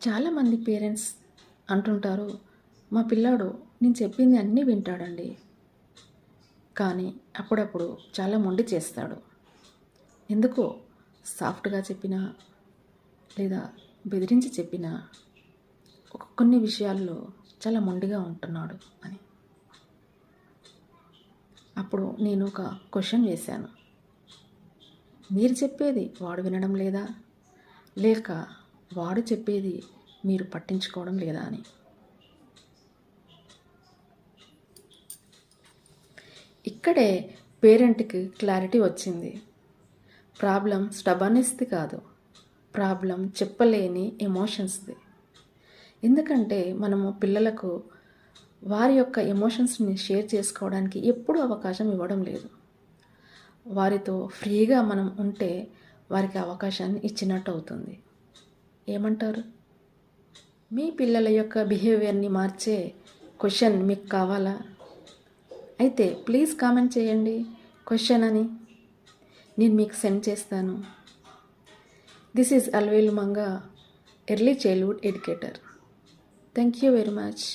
చాలామంది పేరెంట్స్ అంటుంటారు, మా పిల్లాడు నేను చెప్పింది అన్నీ వింటాడండి, కానీ అప్పుడప్పుడు చాలా మొండి చేస్తాడు. ఎందుకో సాఫ్ట్గా చెప్పినా లేదా బెదిరించి చెప్పినా కొన్ని విషయాల్లో చాలా మొండిగా ఉంటున్నాడు అని. అప్పుడు నేను ఒక క్వశ్చన్ వేశాను, మీరు చెప్పేది వాడు వినడం లేదా, లేక వాడు చెప్పేది మీరు పట్టించుకోవడం లేదా అని. ఇక్కడే పేరెంట్కి క్లారిటీ వచ్చింది. ప్రాబ్లం స్టబర్నెస్ది కాదు, ప్రాబ్లం చెప్పలేని ఎమోషన్స్ది. ఎందుకంటే మనము పిల్లలకు వారి యొక్క ఎమోషన్స్ని షేర్ చేసుకోవడానికి ఎప్పుడూ అవకాశం ఇవ్వడం లేదు. వారితో ఫ్రీగా మనం ఉంటే వారికి అవకాశాన్ని ఇచ్చినట్టు అవుతుంది. ఏమంటారు? మీ పిల్లల యొక్క బిహేవియర్ని మార్చే క్వశ్చన్ మీకు కావాలా? అయితే ప్లీజ్ కామెంట్ చేయండి క్వశ్చన్ అని, నేను మీకు సెండ్ చేస్తాను. This is Alvelu Manga, early childhood educator. Thank you very much.